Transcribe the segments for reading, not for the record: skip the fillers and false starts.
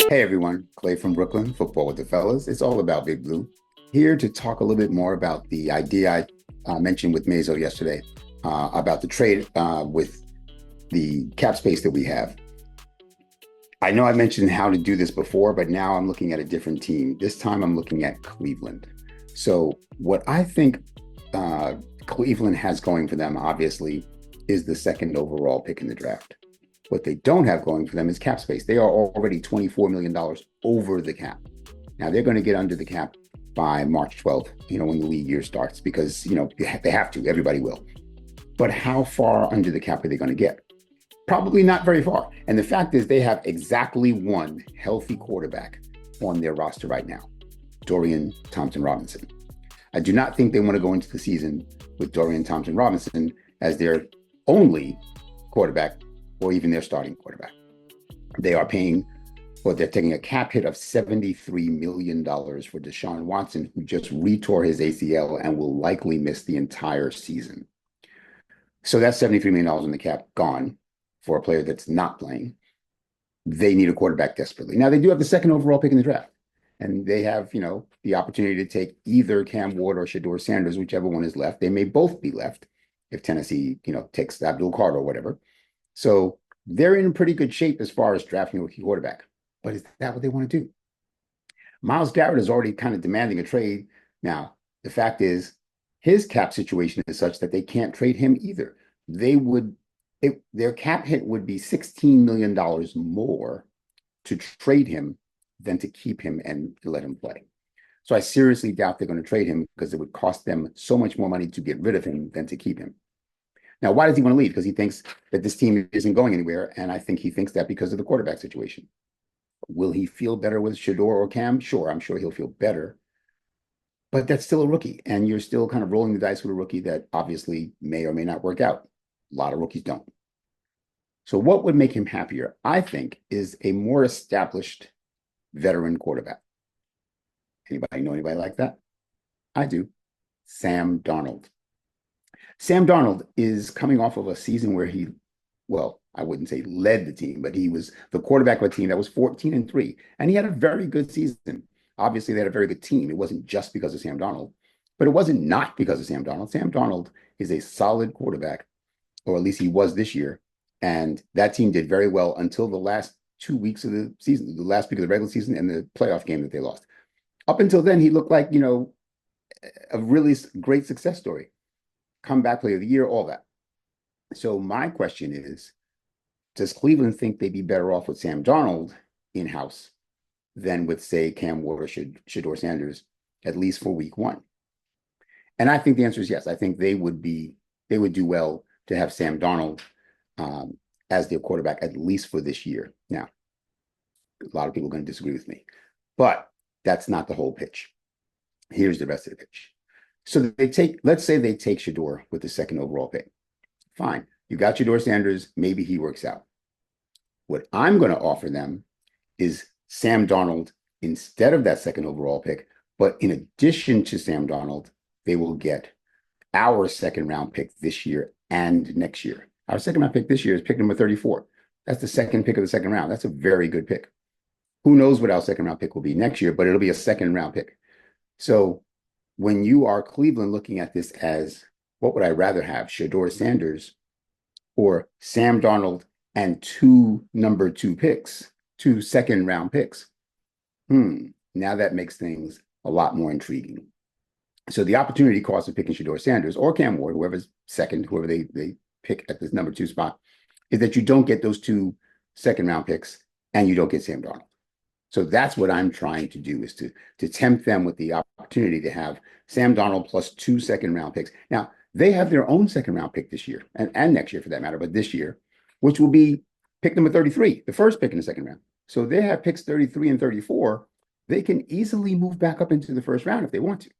Hey everyone, Clay from Brooklyn, Football with the Fellas. It's all about Big Blue. Here to talk a little bit more about the idea I mentioned with Mazo yesterday about the trade with the cap space that we have. I know I mentioned how to do this before, but now I'm looking at a different team. This time I'm looking at Cleveland. So, what I think Cleveland has going for them, obviously, is the second overall pick in the draft. What they don't have going for them is cap space. They are already $24 million over the cap. Now they're going to get under the cap by March 12th, when the league year starts, because, they have to, everybody will. But how far under the cap are they going to get? Probably not very far. And the fact is, they have exactly one healthy quarterback on their roster right now, Dorian Thompson Robinson. I do not think they want to go into the season with Dorian Thompson Robinson as their only quarterback or even their starting quarterback. They are paying, or they're taking a cap hit of $73 million for Deshaun Watson, who just retore his ACL and will likely miss the entire season. So that's $73 million in the cap gone for a player that's not playing. They need a quarterback desperately. Now, they do have the second overall pick in the draft, and they have, the opportunity to take either Cam Ward or Shedeur Sanders, whichever one is left. They may both be left if Tennessee, takes Abdul Carter or whatever. So they're in pretty good shape as far as drafting a rookie quarterback. But is that what they want to do? Myles Garrett is already kind of demanding a trade. Now, the fact is, his cap situation is such that they can't trade him either. Their cap hit would be $16 million more to trade him than to keep him and let him play. So I seriously doubt they're going to trade him because it would cost them so much more money to get rid of him than to keep him. Now, why does he want to leave? Because he thinks that this team isn't going anywhere. And I think he thinks that because of the quarterback situation. Will he feel better with Shedeur or Cam? Sure, I'm sure he'll feel better. But that's still a rookie. And you're still kind of rolling the dice with a rookie that obviously may or may not work out. A lot of rookies don't. So what would make him happier, I think, is a more established veteran quarterback. Anybody know anybody like that? I do. Sam Darnold. Sam Darnold is coming off of a season where I wouldn't say led the team, but he was the quarterback of a team that was 14-3. And he had a very good season. Obviously, they had a very good team. It wasn't just because of Sam Darnold, but it wasn't not because of Sam Darnold. Sam Darnold is a solid quarterback, or at least he was this year. And that team did very well until the last 2 weeks of the season, the last week of the regular season and the playoff game that they lost. Up until then, he looked like, a really great success story. Comeback player of the year, all that. So my question is, does Cleveland think they'd be better off with Sam Darnold in-house than with, say, Cam Ward or Shedeur Sanders, at least for week one? And I think the answer is yes. I think they would do well to have Sam Darnold as their quarterback, at least for this year. Now, a lot of people are going to disagree with me, but that's not the whole pitch. Here's the rest of the pitch. So let's say they take Shedeur with the second overall pick. Fine. You got Shedeur Sanders. Maybe he works out. What I'm going to offer them is Sam Darnold instead of that second overall pick. But in addition to Sam Darnold, they will get our second round pick this year and next year. Our second round pick this year is pick number 34. That's the second pick of the second round. That's a very good pick. Who knows what our second round pick will be next year, but it'll be a second round pick. So when you are Cleveland looking at this as, what would I rather have, Shedeur Sanders or Sam Darnold and two number two picks, two second round picks? Now that makes things a lot more intriguing. So the opportunity cost of picking Shedeur Sanders or Cam Ward, whoever's second, whoever they pick at this number two spot, is that you don't get those two second round picks and you don't get Sam Darnold. So that's what I'm trying to do, is to tempt them with the opportunity to have Sam Darnold plus two second round picks. Now, they have their own second round pick this year and next year for that matter, but this year, which will be pick number 33, the first pick in the second round. So they have picks 33 and 34. They can easily move back up into the first round if they want to.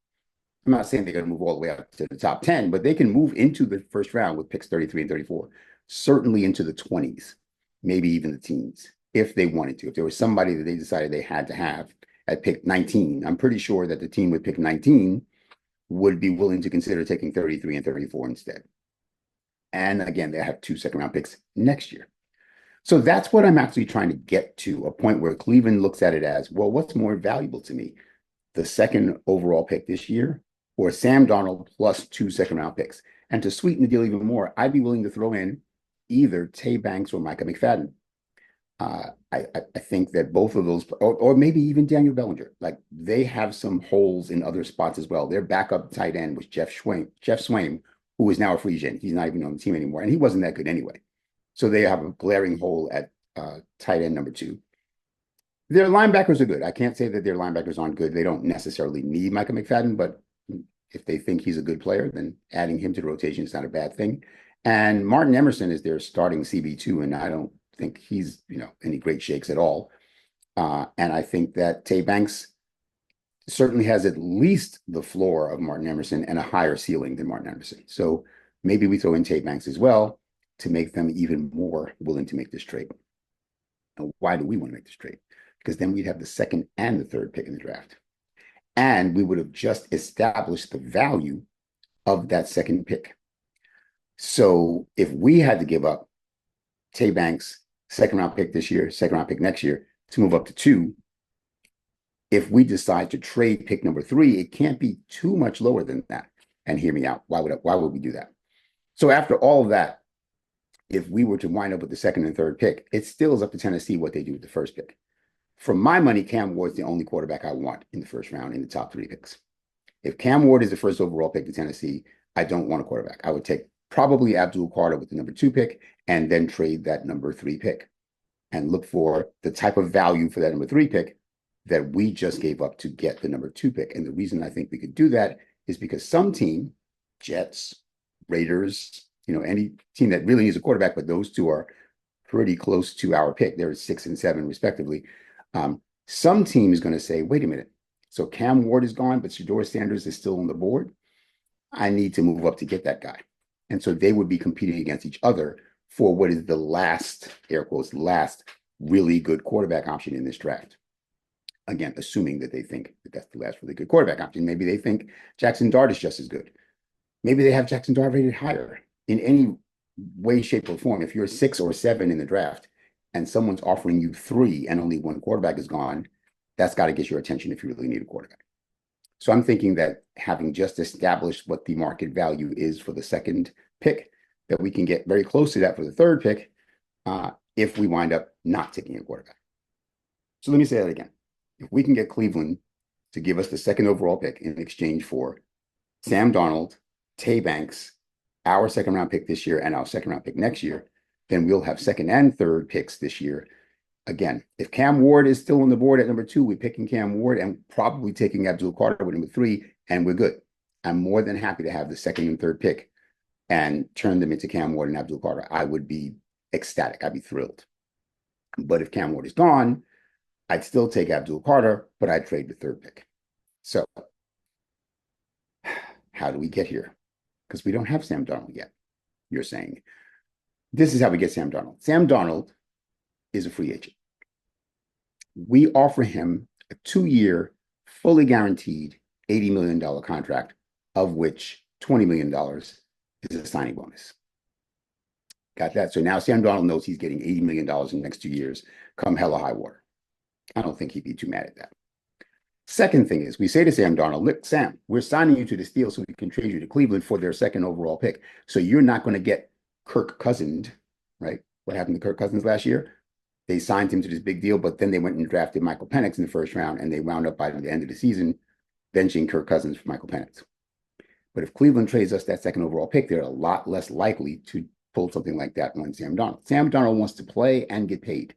I'm not saying they're going to move all the way up to the top 10, but they can move into the first round with picks 33 and 34, certainly into the 20s, maybe even the teens, if they wanted to. If there was somebody that they decided they had to have at pick 19, I'm pretty sure that the team with pick 19 would be willing to consider taking 33 and 34 instead. And again, they have two second round picks next year. So that's what I'm actually trying to get to, a point where Cleveland looks at it as, well, what's more valuable to me? The second overall pick this year or Sam Darnold plus 2 second-round picks? And to sweeten the deal even more, I'd be willing to throw in either Tay Banks or Micah McFadden. I think that both of those, or maybe even Daniel Bellinger, like they have some holes in other spots as well. Their backup tight end was Jeff Swaim, who is now a free agent. He's not even on the team anymore, and he wasn't that good anyway. So they have a glaring hole at tight end number 2. Their linebackers are good. I can't say that their linebackers aren't good. They don't necessarily need Micah McFadden, but if they think he's a good player, then adding him to the rotation is not a bad thing. And Martin Emerson is their starting CB2, and I don't think he's any great shakes at all. And I think that Tay Banks certainly has at least the floor of Martin Emerson and a higher ceiling than Martin Emerson. So maybe we throw in Tay Banks as well to make them even more willing to make this trade. Now, why do we want to make this trade? Because then we'd have the second and the third pick in the draft. And we would have just established the value of that second pick. So if we had to give up Tay Banks, second-round pick this year, second-round pick next year, to move up to 2, if we decide to trade pick number 3, it can't be too much lower than that. And hear me out. Why would we do that? So after all of that, if we were to wind up with the second and third pick, it still is up to Tennessee what they do with the first pick. For my money, Cam Ward's the only quarterback I want in the first round in the top 3 picks. If Cam Ward is the first overall pick to Tennessee, I don't want a quarterback. I would take probably Abdul Carter with the number 2 pick and then trade that number 3 pick and look for the type of value for that number 3 pick that we just gave up to get the number 2 pick. And the reason I think we could do that is because some team, Jets, Raiders, any team that really needs a quarterback, but those 2 are pretty close to our pick. They're 6 and 7 respectively. Some team is going to say, wait a minute. So Cam Ward is gone, but Shedeur Sanders is still on the board. I need to move up to get that guy. And so they would be competing against each other for what is the last, air quotes, last really good quarterback option in this draft. Again, assuming that they think that that's the last really good quarterback option. Maybe they think Jackson Dart is just as good. Maybe they have Jackson Dart rated higher. In any way, shape, or form, if you're 6 or 7 in the draft and someone's offering you 3 and only 1 quarterback is gone, that's got to get your attention if you really need a quarterback. So I'm thinking that having just established what the market value is for the second pick, that we can get very close to that for the third pick if we wind up not taking a quarterback. So let me say that again. If we can get Cleveland to give us the second overall pick in exchange for Sam Darnold, Tay Banks, our second-round pick this year, and our second-round pick next year, then we'll have second and third picks this year. Again, if Cam Ward is still on the board at number 2, we're picking Cam Ward and probably taking Abdul Carter with number 3, and we're good. I'm more than happy to have the second and third pick and turn them into Cam Ward and Abdul Carter. I would be ecstatic. I'd be thrilled. But if Cam Ward is gone, I'd still take Abdul Carter, but I'd trade the third pick. So how do we get here? Because we don't have Sam Darnold yet, you're saying. This is how we get Sam Darnold. Sam Darnold is a free agent. We offer him a 2-year, fully guaranteed $80 million contract, of which $20 million is a signing bonus. Got that? So now Sam Darnold knows he's getting $80 million in the next 2 years, come hell or high water. I don't think he'd be too mad at that. Second thing is, we say to Sam Darnold, look, Sam, we're signing you to this deal so we can trade you to Cleveland for their second overall pick. So you're not going to get Kirk Cousins, right? What happened to Kirk Cousins last year? They signed him to this big deal, but then they went and drafted Michael Penix in the first round, and they wound up by the end of the season benching Kirk Cousins for Michael Penix. But if Cleveland trades us that second overall pick, they're a lot less likely to pull something like that on Sam Darnold. Sam Darnold wants to play and get paid.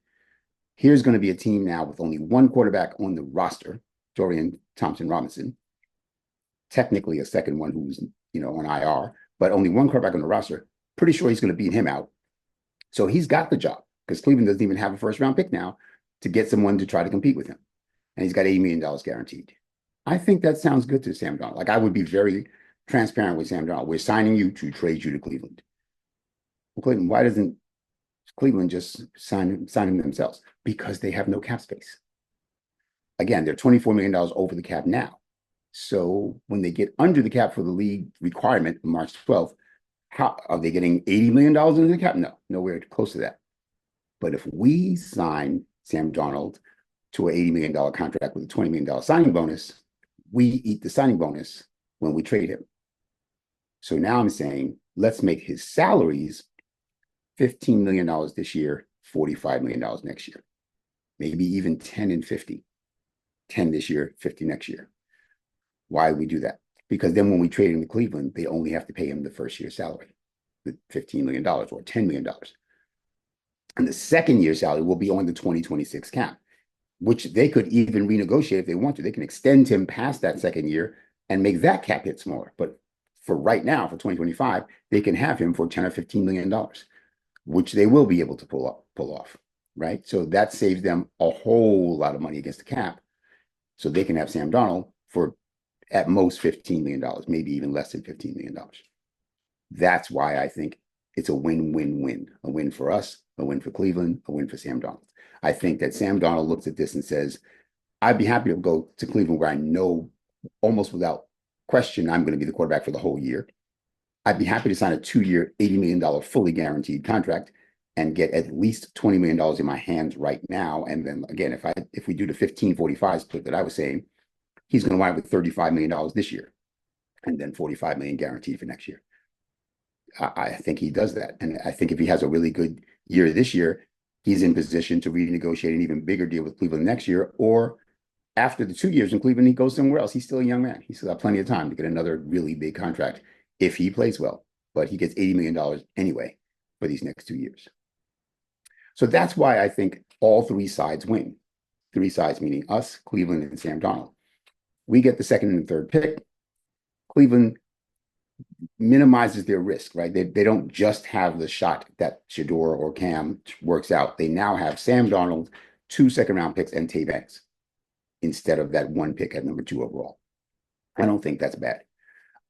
Here's going to be a team now with only 1 quarterback on the roster, Dorian Thompson-Robinson, technically a second one who's on IR, but only 1 quarterback on the roster. Pretty sure he's going to beat him out. So he's got the job because Cleveland doesn't even have a first-round pick now to get someone to try to compete with him. And he's got $80 million guaranteed. I think that sounds good to Sam Darnold. Like, I would be very transparent with Sam Darnold. We're signing you to trade you to Cleveland. Well, Cleveland, why doesn't Cleveland just sign him themselves? Because they have no cap space. Again, they're $24 million over the cap now. So when they get under the cap for the league requirement March 12th, how are they getting $80 million into the cap? No, nowhere close to that. But if we sign Sam Darnold to an $80 million contract with a $20 million signing bonus, we eat the signing bonus when we trade him. So now I'm saying, let's make his salaries $15 million this year, $45 million next year, maybe even 10 and 50, 10 this year, 50 next year. Why do we do that? Because then when we trade him to Cleveland, they only have to pay him the first year's salary, the $15 million or $10 million. And the second year's salary will be on the 2026 cap, which they could even renegotiate if they want to. They can extend him past that second year and make that cap hit smaller. But for right now, for 2025, they can have him for 10 or $15 million, which they will be able to pull off, right? So that saves them a whole lot of money against the cap. So they can have Sam Darnold for at most $15 million, maybe even less than $15 million. That's why I think it's a win-win-win. A win for us, a win for Cleveland, a win for Sam Darnold. I think that Sam Darnold looks at this and says, I'd be happy to go to Cleveland where I know almost without question I'm going to be the quarterback for the whole year. I'd be happy to sign a 2-year, $80 million fully guaranteed contract and get at least $20 million in my hands right now. And then again, if we do the 15-45 split that I was saying, he's going to wind up with $35 million this year and then $45 million guaranteed for next year. I think he does that. And I think if he has a really good year this year, he's in position to renegotiate an even bigger deal with Cleveland next year. Or after the 2 years in Cleveland, he goes somewhere else. He's still a young man. He's still got plenty of time to get another really big contract if he plays well. But he gets $80 million anyway for these next 2 years. So that's why I think all three sides win. Three sides meaning us, Cleveland, and Sam Darnold. We get the second and third pick. Cleveland minimizes their risk, right? They don't just have the shot that Shedeur or Cam works out. They now have Sam Darnold, 2 second-round picks, and Tay Banks instead of that 1 pick at number 2 overall. I don't think that's bad.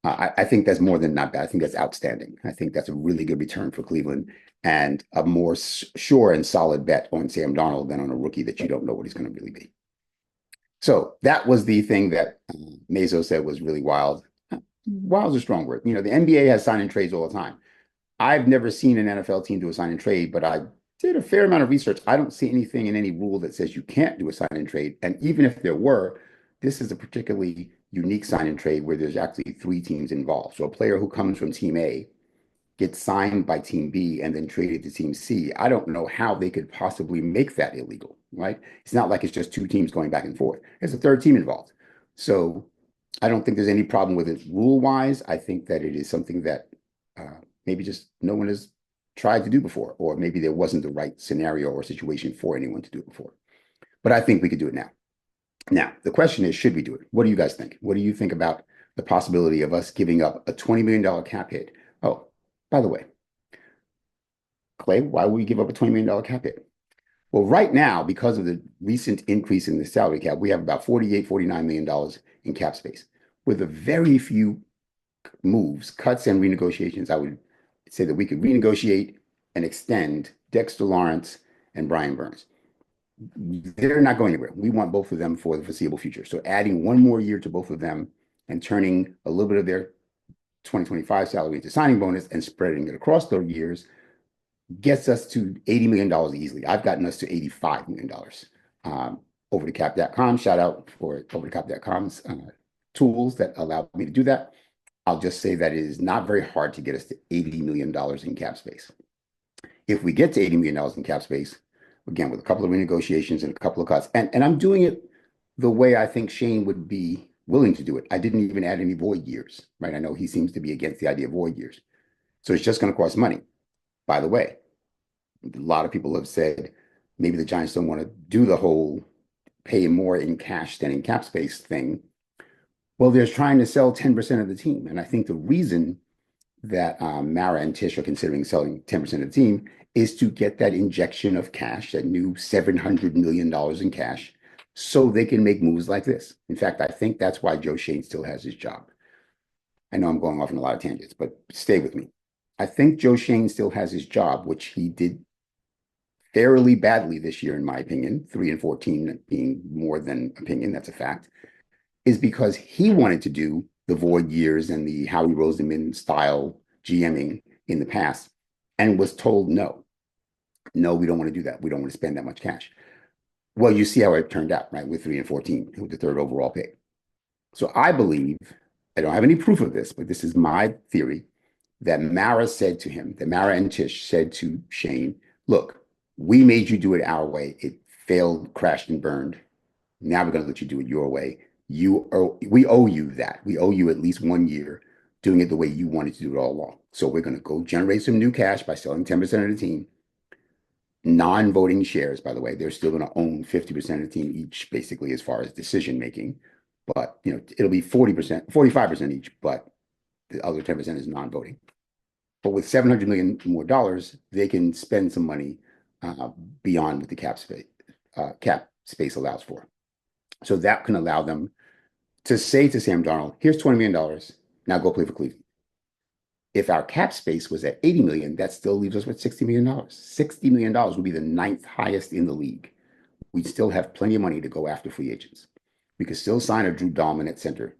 I think that's more than not bad. I think that's outstanding. I think that's a really good return for Cleveland and a more sure and solid bet on Sam Darnold than on a rookie that you don't know what he's going to really be. So that was the thing that Meso said was really wild. Wild is a strong word. You know, the NBA has sign and trades all the time. I've never seen an NFL team do a sign and trade, but I did a fair amount of research. I don't see anything in any rule that says you can't do a sign and trade. And even if there were, this is a particularly unique sign and trade where there's actually 3 teams involved. So a player who comes from team A gets signed by team B and then traded to team C. I don't know how they could possibly make that illegal, right? It's not like it's just 2 teams going back and forth. There's a third team involved. So I don't think there's any problem with it rule-wise. I think that it is something that maybe just no one has tried to do before, or maybe there wasn't the right scenario or situation for anyone to do it before. But I think we could do it now. Now, the question is, should we do it? What do you guys think? What do you think about the possibility of us giving up a $20 million cap hit? Oh, by the way, Clay, why would we give up a $20 million cap hit? Well, right now, because of the recent increase in the salary cap, we have about $48-49 million in cap space. With a very few moves, cuts, and renegotiations, I would say that we could renegotiate and extend Dexter Lawrence and Brian Burns. They're not going anywhere. We want both of them for the foreseeable future. So adding 1 more year to both of them and turning a little bit of their 2025 salary into signing bonus and spreading it across those years gets us to $80 million easily. I've gotten us to $85 million. Overthecap.com, shout out for Overthecap.com's tools that allowed me to do that. I'll just say that it is not very hard to get us to $80 million in cap space. If we get to $80 million in cap space, again, with a couple of renegotiations and a couple of cuts, and I'm doing it the way I think Shane would be willing to do it. I didn't even add any void years, right? I know he seems to be against the idea of void years. So it's just going to cost money. By the way, a lot of people have said maybe the Giants don't want to do the whole pay more in cash than in cap space thing. Well, they're trying to sell 10% of the team. And I think the reason that Mara and Tish are considering selling 10% of the team is to get that injection of cash, that new $700 million in cash, so they can make moves like this. In fact, I think that's why Joe Schoen still has his job. I know I'm going off on a lot of tangents, but stay with me. I think Joe Schoen still has his job, which he did fairly badly this year, in my opinion, 3-14 being more than opinion, that's a fact, is because he wanted to do the void years and the Howie Roseman style GMing in the past and was told no. No, we don't want to do that. We don't want to spend that much cash. Well, you see how it turned out, right? With 3 and 14, with the third overall pick. So I believe, I don't have any proof of this, but this is my theory, that Mara and Tish said to Shane, look, we made you do it our way. It failed, crashed, and burned. Now we're going to let you do it your way. We owe you that. We owe you at least 1 year doing it the way you wanted to do it all along. So we're going to go generate some new cash by selling 10% of the team. Non-voting shares, by the way, they're still going to own 50% of the team each, basically, as far as decision making. But it'll be 40%, 45% each, but the other 10% is non-voting. But with $700 million more dollars, they can spend some money beyond what the cap space allows for. So that can allow them to say to Sam Darnold, here's $20 million. Now go play for Cleveland. If our cap space was at $80 million, that still leaves us with $60 million. $60 million would be the 9th highest in the league. We'd still have plenty of money to go after free agents. We could still sign a Drew Dahlman at center.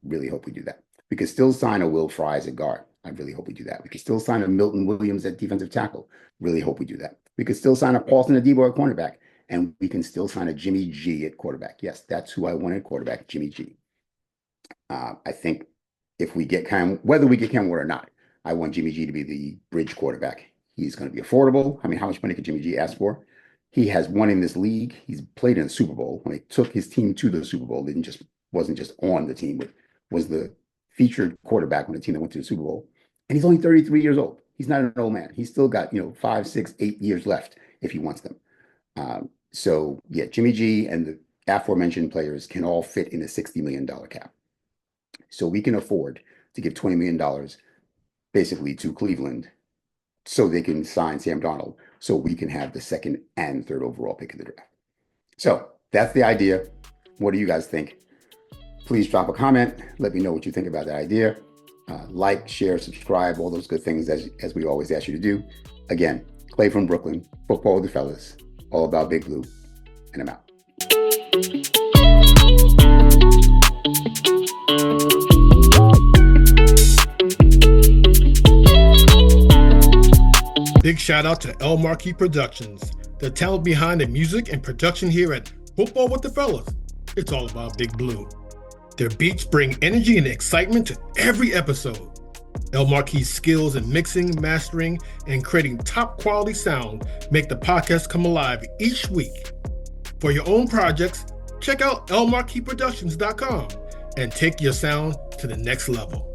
Really hope we do that. We could still sign a Will Fries at guard. I really hope we do that. We could still sign a Milton Williams at defensive tackle. Really hope we do that. We could still sign a Paulson Adebo at cornerback. And we can still sign a Jimmy G at quarterback. Yes, that's who I want at quarterback, Jimmy G. I think if we get whether we get Cam Ward or not, I want Jimmy G to be the bridge quarterback. He's going to be affordable. I mean, how much money could Jimmy G ask for? He has won in this league. He's played in the Super Bowl. When he took his team to the Super Bowl, wasn't just on the team, but was the featured quarterback on the team that went to the Super Bowl. And he's only 33 years old. He's not an old man. He's still got 5, 6, 8 years left if he wants them. So yeah, Jimmy G and the aforementioned players can all fit in a $60 million cap. So we can afford to give $20 million basically to Cleveland so they can sign Sam Darnold, so we can have the 2nd and 3rd overall pick of the draft. So that's the idea. What do you guys think? Please drop a comment. Let me know what you think about that idea. Like, share, subscribe, all those good things as we always ask you to do. Again, Clay from Brooklyn, Football with the Fellas, all about Big Blue, and I'm out. Big shout out to El Marquis Productions, the talent behind the music and production here at Football with the Fellas. It's all about Big Blue. Their beats bring energy and excitement to every episode. El Marquis' skills in mixing, mastering, and creating top quality sound make the podcast come alive each week. For your own projects, check out elmarquisproductions.com and take your sound to the next level.